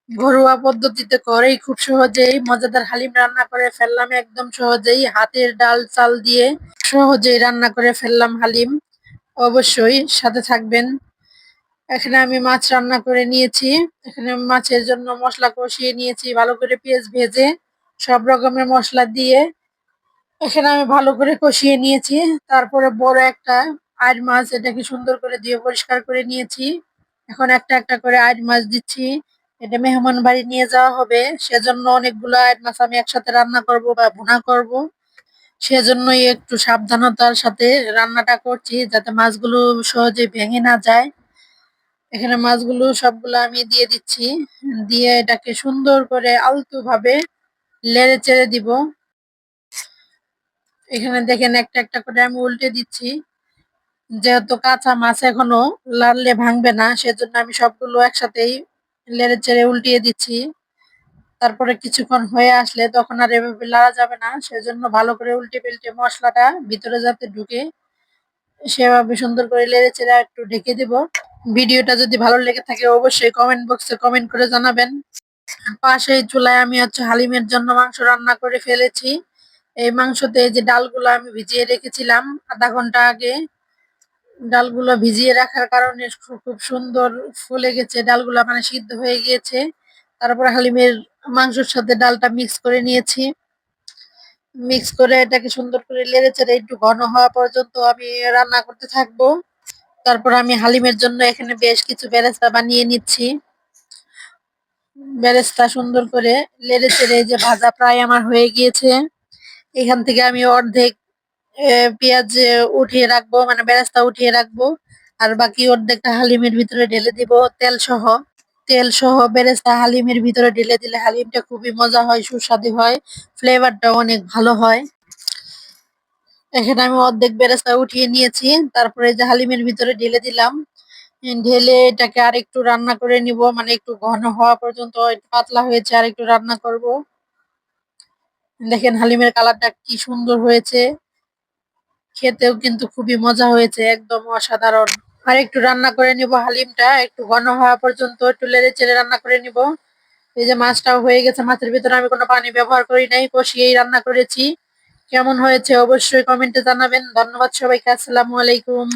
ঘরোয়া পদ্ধতিতে করেই খুব সহজেই মজাদার হালিম রান্না করে ফেললাম, একদম সহজেই হাতের ডাল চাল দিয়ে সহজেই রান্না করে ফেললাম হালিম। অবশ্যই সাথে থাকবেন। এখানে আমি মাছ রান্না করে নিয়েছি। এখানে মাছের জন্য মশলা কষিয়ে নিয়েছি ভালো করে, পেঁয়াজ ভেজে সব রকমের মশলা দিয়ে এখানে আমি ভালো করে কষিয়ে নিয়েছি। তারপরে বড় একটা আইড় মাছ, এটাকে সুন্দর করে দিয়ে পরিষ্কার করে নিয়েছি। এখন একটা একটা করে আইড় মাছ দিচ্ছি। এটা মেহমান বাড়ি নিয়ে যাওয়া হবে, সেজন্য অনেকগুলো আইড় মাছ আমি একসাথে রান্না করব বা ভুনা করব। সেজন্যই একটু সাবধানতার সাথে রান্নাটা করছি, যাতে মাছগুলো সহজে ভেঙে না যায়। এখানে মাছগুলো সবগুলো আমি দিয়ে দিচ্ছি। দিয়ে এটাকে সুন্দর করে আলতো ভাবে নেড়ে চেড়ে দিব। এখানে দেখেন একটা একটা করে আমি উল্টে দিচ্ছি। যেহেতু কাঁচা মাছ এখনো লাড়লে ভাঙবে না, সেজন্য আমি সবগুলো একসাথেই নেড়ে চেড়ে উল্টিয়ে দিচ্ছি। তারপরে কিছুক্ষণ হয়ে আসলে তখন আর এভাবে লাড়া যাবে না, সেজন্য ভালো করে উল্টে পাল্টে মশলাটা ভিতরে যাতে ঢুকে সেভাবে সুন্দর করে নেড়ে চেড়ে একটু ঢেকে দিব। ভিডিওটা যদি ভালো লেগে থাকে অবশ্যই কমেন্ট বক্সে কমেন্ট করে জানাবেন। পাশেই চুলায় আমি হালিমের জন্য মাংস রান্না করে ফেলেছি। এই মাংসতে যে ডালগুলো আমি ভিজিয়ে রেখেছিলাম আধা ঘন্টা আগে, ডালগুলো ভিজিয়ে রাখার কারণে খুব সুন্দর ফুলে গেছে ডালগুলা, মানে সিদ্ধ হয়ে গিয়েছে। তারপর হালিমের মাংসের সাথে ডালটা মিক্স করে নিয়েছি। মিক্স করে এটাকে সুন্দর করে নেড়ে চেড়ে একটু ঘন হওয়া পর্যন্ত আমি রান্না করতে থাকবো। তারপর আমি হালিমের জন্য এখানে বেশ কিছু বেরেস্তা বানিয়ে নিচ্ছি। বেরেস্তা সুন্দর করে নেড়ে চেড়ে যে ভাজা প্রায় আমার হয়ে গিয়েছে। এখান থেকে আমি অর্ধেক পেঁয়াজ উঠিয়ে রাখবো, মানে বেরেস্তা উঠিয়ে রাখবো। আর বাকি অর্ধেকটা হালিমের ভিতরে ঢেলে দিব তেল সহ। তেল সহ বেরেস্তা হালিমের ভিতরে ঢেলে দিলে হালিমটা খুবই মজা হয়, সুস্বাদু হয়, ফ্লেভারটা অনেক ভালো হয়। এখানে আমি অর্ধেক বেরেস্তা উঠিয়ে নিয়েছি। তারপরে যে হালিমের ভিতরে ঢেলে দিলাম। ঢেলে এটাকে আরেকটু রান্না করে নিব, মানে একটু ঘন হওয়া পর্যন্ত। একটু পাতলা হয়েছে, আর একটু রান্না করব। দেখেন হালিমের কালারটা কি সুন্দর হয়েছে, খেতেও কিন্তু খুবই মজা হয়েছে, একদম অসাধারণ। আর একটু রান্না করে নিব, হালিমটা একটু ঘন হওয়া পর্যন্ত একটু নেড়ে চেড়ে রান্না করে নিব। এই যে মাছটাও হয়ে গেছে, মাছের ভিতরে আমি কোনো পানি ব্যবহার করি নাই, কষিয়েই রান্না করেছি। কেমন হয়েছে অবশ্যই কমেন্টে জানাবেন। ধন্যবাদ সবাইকে, আসসালামু আলাইকুম।